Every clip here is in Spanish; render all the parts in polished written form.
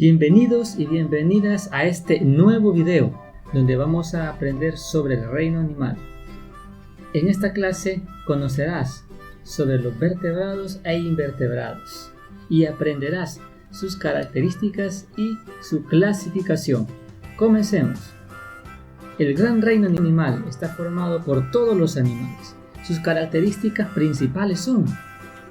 Bienvenidos y bienvenidas a este nuevo video donde vamos a aprender sobre el reino animal. En esta clase conocerás sobre los vertebrados e invertebrados y aprenderás sus características y su clasificación. Comencemos. El gran reino animal está formado por todos los animales. Sus características principales son: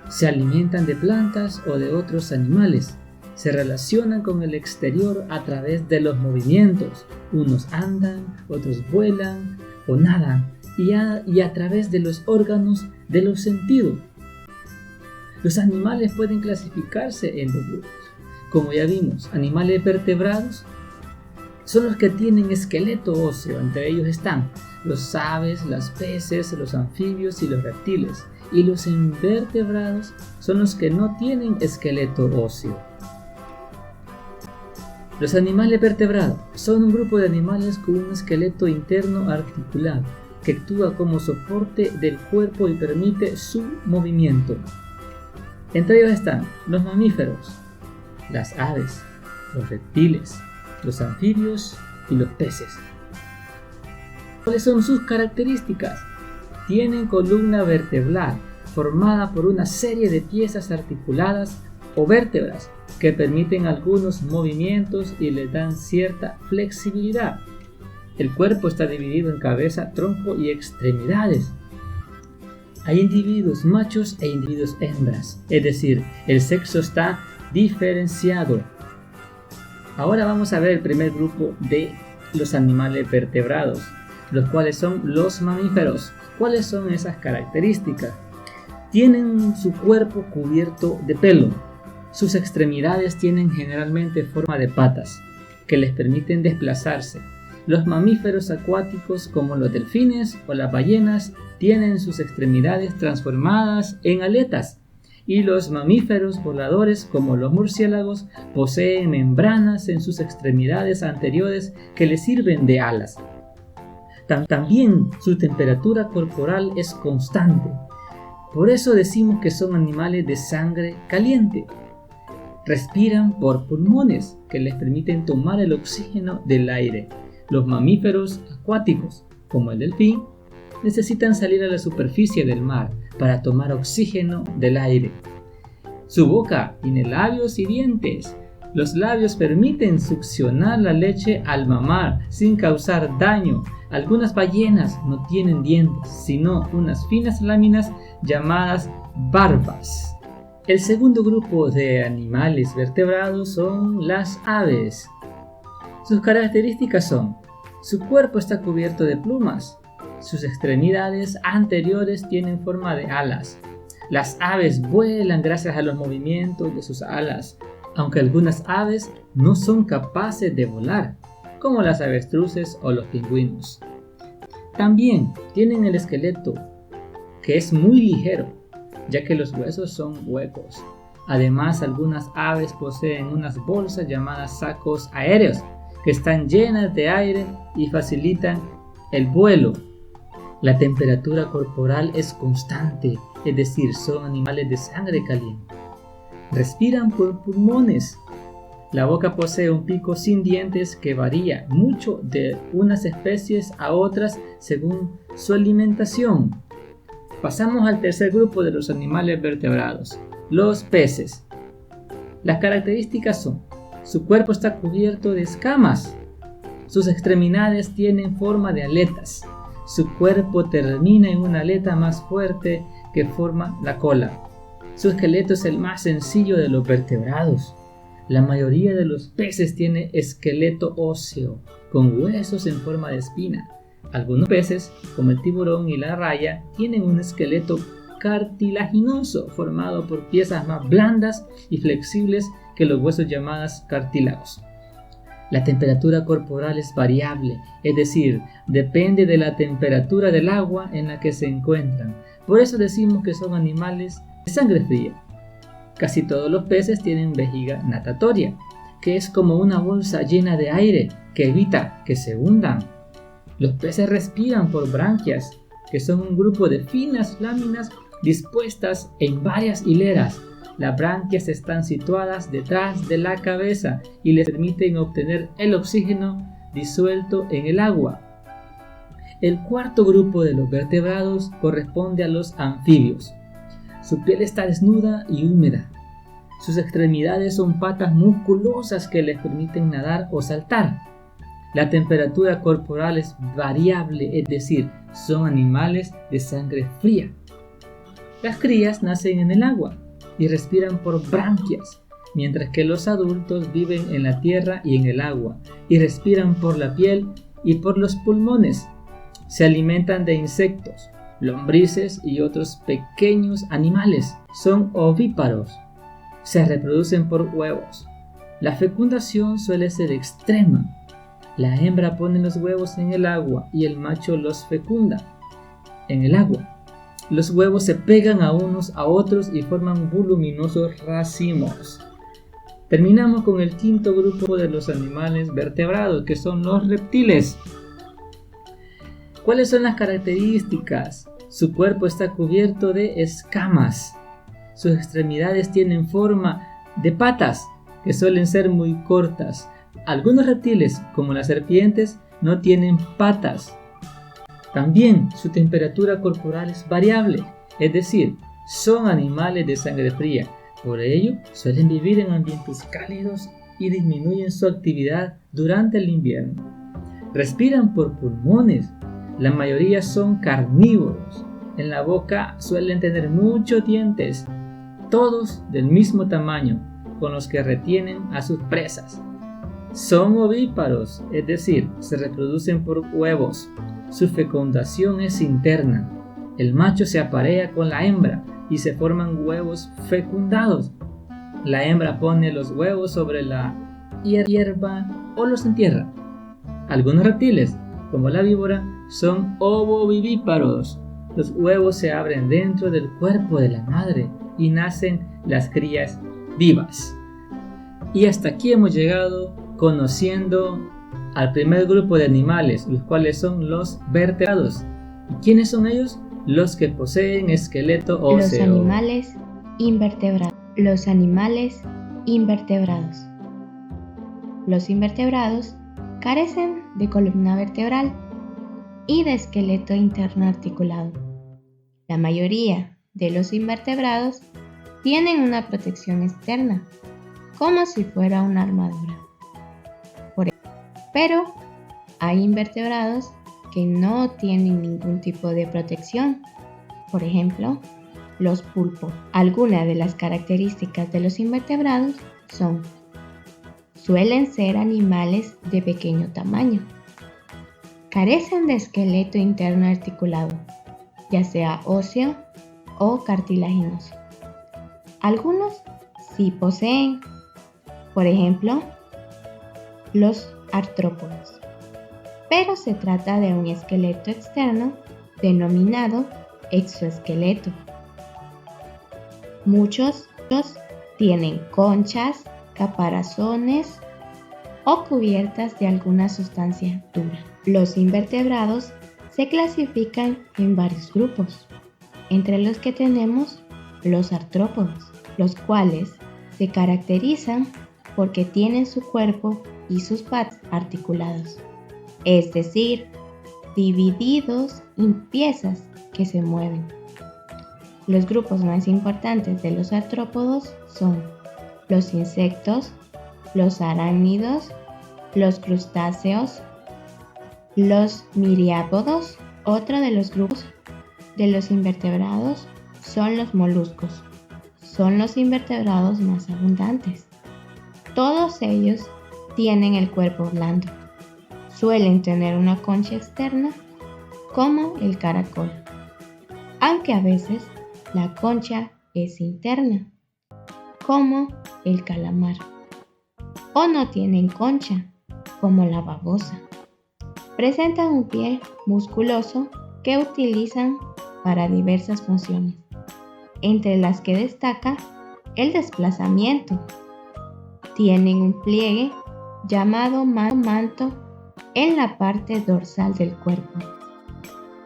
se alimentan de plantas o de otros animales. Se relacionan con el exterior a través de los movimientos. Unos andan, otros vuelan o nadan y a través de los órganos de los sentidos. Los animales pueden clasificarse en dos grupos. Como ya vimos, animales vertebrados son los que tienen esqueleto óseo. Entre ellos están los aves, las peces, los anfibios y los reptiles. Y los invertebrados son los que no tienen esqueleto óseo. Los animales vertebrados son un grupo de animales con un esqueleto interno articulado que actúa como soporte del cuerpo y permite su movimiento. Entre ellos están los mamíferos, las aves, los reptiles, los anfibios y los peces. ¿Cuáles son sus características? Tienen columna vertebral formada por una serie de piezas articuladas o vértebras que permiten algunos movimientos y les dan cierta flexibilidad. El cuerpo está dividido en cabeza, tronco y extremidades. Hay individuos machos e individuos hembras, es decir, el sexo está diferenciado. Ahora vamos a ver el primer grupo de los animales vertebrados, los cuales son los mamíferos. ¿Cuáles son esas características? Tienen su cuerpo cubierto de pelo. Sus extremidades tienen generalmente forma de patas, que les permiten desplazarse. Los mamíferos acuáticos, como los delfines o las ballenas, tienen sus extremidades transformadas en aletas. Y los mamíferos voladores, como los murciélagos, poseen membranas en sus extremidades anteriores que les sirven de alas. También su temperatura corporal es constante. Por eso decimos que son animales de sangre caliente. Respiran por pulmones que les permiten tomar el oxígeno del aire. Los mamíferos acuáticos, como el delfín, necesitan salir a la superficie del mar para tomar oxígeno del aire. Su boca tiene labios y dientes. Los labios permiten succionar la leche al mamar sin causar daño. Algunas ballenas no tienen dientes, sino unas finas láminas llamadas barbas. El segundo grupo de animales vertebrados son las aves. Sus características son: su cuerpo está cubierto de plumas. Sus extremidades anteriores tienen forma de alas. Las aves vuelan gracias a los movimientos de sus alas, aunque algunas aves no son capaces de volar, como las avestruces o los pingüinos. También tienen el esqueleto, que es muy ligero, ya que los huesos son huecos. Además, algunas aves poseen unas bolsas llamadas sacos aéreos, que están llenas de aire y facilitan el vuelo. La temperatura corporal es constante, es decir, son animales de sangre caliente. Respiran por pulmones. La boca posee un pico sin dientes que varía mucho de unas especies a otras según su alimentación. Pasamos al tercer grupo de los animales vertebrados, los peces. Las características son: su cuerpo está cubierto de escamas. Sus extremidades tienen forma de aletas. Su cuerpo termina en una aleta más fuerte que forma la cola. Su esqueleto es el más sencillo de los vertebrados. La mayoría de los peces tiene esqueleto óseo, con huesos en forma de espina. Algunos peces, como el tiburón y la raya, tienen un esqueleto cartilaginoso formado por piezas más blandas y flexibles que los huesos llamados cartílagos. La temperatura corporal es variable, es decir, depende de la temperatura del agua en la que se encuentran. Por eso decimos que son animales de sangre fría. Casi todos los peces tienen vejiga natatoria, que es como una bolsa llena de aire que evita que se hundan. Los peces respiran por branquias, que son un grupo de finas láminas dispuestas en varias hileras. Las branquias están situadas detrás de la cabeza y les permiten obtener el oxígeno disuelto en el agua. El cuarto grupo de los vertebrados corresponde a los anfibios. Su piel está desnuda y húmeda. Sus extremidades son patas musculosas que les permiten nadar o saltar. La temperatura corporal es variable, es decir, son animales de sangre fría. Las crías nacen en el agua y respiran por branquias, mientras que los adultos viven en la tierra y en el agua y respiran por la piel y por los pulmones. Se alimentan de insectos, lombrices y otros pequeños animales. Son ovíparos. Se reproducen por huevos. La fecundación suele ser extrema. La hembra pone los huevos en el agua y el macho los fecunda en el agua. Los huevos se pegan a unos a otros y forman voluminosos racimos. Terminamos con el quinto grupo de los animales vertebrados, que son los reptiles. ¿Cuáles son las características? Su cuerpo está cubierto de escamas. Sus extremidades tienen forma de patas, que suelen ser muy cortas. Algunos reptiles, como las serpientes, no tienen patas. También su temperatura corporal es variable, es decir, son animales de sangre fría. Por ello, suelen vivir en ambientes cálidos y disminuyen su actividad durante el invierno. Respiran por pulmones. La mayoría son carnívoros. En la boca suelen tener muchos dientes, todos del mismo tamaño, con los que retienen a sus presas. Son ovíparos, es decir, se reproducen por huevos. Su fecundación es interna. El macho se aparea con la hembra y se forman huevos fecundados. La hembra pone los huevos sobre la hierba o los entierra. Algunos reptiles, como la víbora, son ovovivíparos. Los huevos se abren dentro del cuerpo de la madre y nacen las crías vivas. Y hasta aquí hemos llegado conociendo al primer grupo de animales, los cuales son los vertebrados. ¿Y quiénes son ellos? Los que poseen esqueleto óseo. Los animales invertebrados. Los animales invertebrados. Los invertebrados carecen de columna vertebral y de esqueleto interno articulado. La mayoría de los invertebrados tienen una protección externa, como si fuera una armadura. Pero hay invertebrados que no tienen ningún tipo de protección. Por ejemplo, los pulpos. Algunas de las características de los invertebrados son: suelen ser animales de pequeño tamaño. Carecen de esqueleto interno articulado, ya sea óseo o cartilaginoso. Algunos sí poseen, por ejemplo, los artrópodos, pero se trata de un esqueleto externo denominado exoesqueleto. Muchos tienen conchas, caparazones o cubiertas de alguna sustancia dura. Los invertebrados se clasifican en varios grupos, entre los que tenemos los artrópodos, los cuales se caracterizan porque tienen su cuerpo y sus patas articulados, es decir, divididos en piezas que se mueven. Los grupos más importantes de los artrópodos son los insectos, los arácnidos, los crustáceos, los miriápodos. Otro de los grupos de los invertebrados son los moluscos. Son los invertebrados más abundantes. Todos ellos tienen el cuerpo blando. Suelen tener una concha externa, como el caracol, aunque a veces la concha es interna, como el calamar, o no tienen concha, como la babosa. Presentan un pie musculoso que utilizan para diversas funciones, entre las que destaca el desplazamiento. Tienen un pliegue llamado manto en la parte dorsal del cuerpo.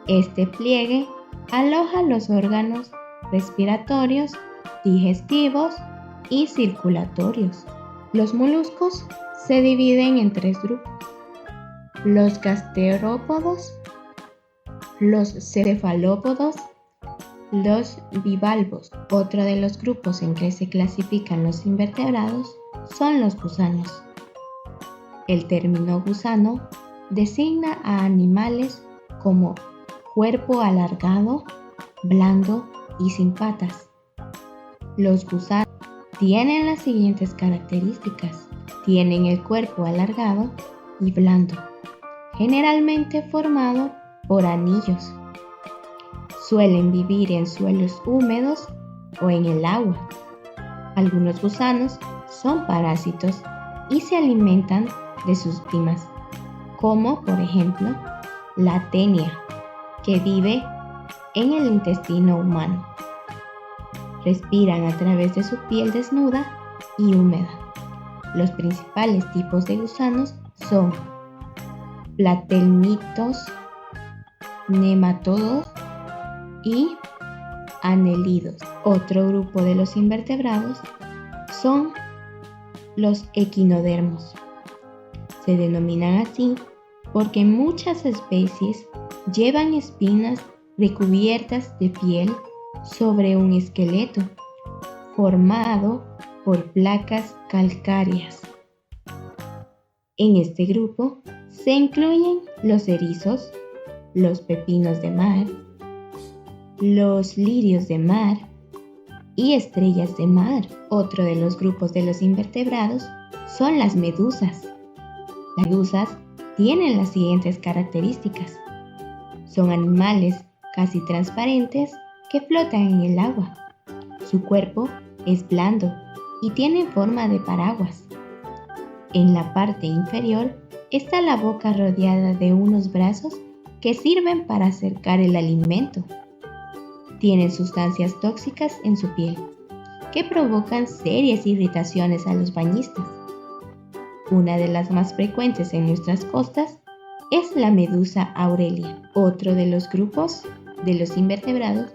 Este pliegue aloja los órganos respiratorios digestivos y circulatorios. Los moluscos se dividen en 3 grupos: los gasterópodos, los cefalópodos, los bivalvos. Otro de los grupos en que se clasifican los invertebrados son los gusanos. El término gusano designa a animales como cuerpo alargado, blando y sin patas. Los gusanos tienen las siguientes características. Tienen el cuerpo alargado y blando, generalmente formado por anillos. Suelen vivir en suelos húmedos o en el agua. Algunos gusanos son parásitos y se alimentan de sus víctimas, como por ejemplo la tenia, que vive en el intestino humano. Respiran a través de su piel desnuda y húmeda. Los principales tipos de gusanos son platelmitos, nematodos y anelidos. Otro grupo de los invertebrados son los equinodermos. Se denominan así porque muchas especies llevan espinas recubiertas de piel sobre un esqueleto formado por placas calcáreas. En este grupo se incluyen los erizos, los pepinos de mar, los lirios de mar y estrellas de mar. Otro de los grupos de los invertebrados son las medusas. Las medusas tienen las siguientes características. Son animales casi transparentes que flotan en el agua. Su cuerpo es blando y tiene forma de paraguas. En la parte inferior está la boca rodeada de unos brazos que sirven para acercar el alimento. Tienen sustancias tóxicas en su piel que provocan serias irritaciones a los bañistas. Una de las más frecuentes en nuestras costas es la medusa aurelia. Otro de los grupos de los invertebrados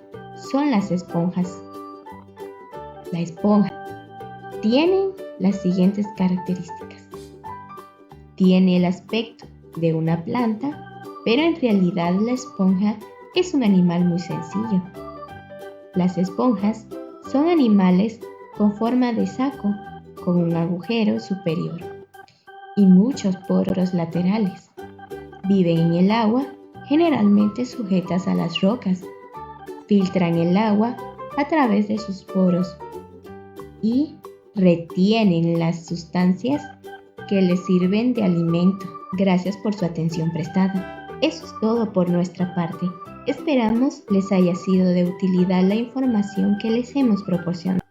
son las esponjas. La esponja tiene las siguientes características. Tiene el aspecto de una planta, pero en realidad la esponja es un animal muy sencillo. Las esponjas son animales con forma de saco, con un agujero superior y muchos poros laterales. Viven en el agua, generalmente sujetas a las rocas. Filtran el agua a través de sus poros y retienen las sustancias que les sirven de alimento. Gracias por su atención prestada. Eso es todo por nuestra parte. Esperamos les haya sido de utilidad la información que les hemos proporcionado.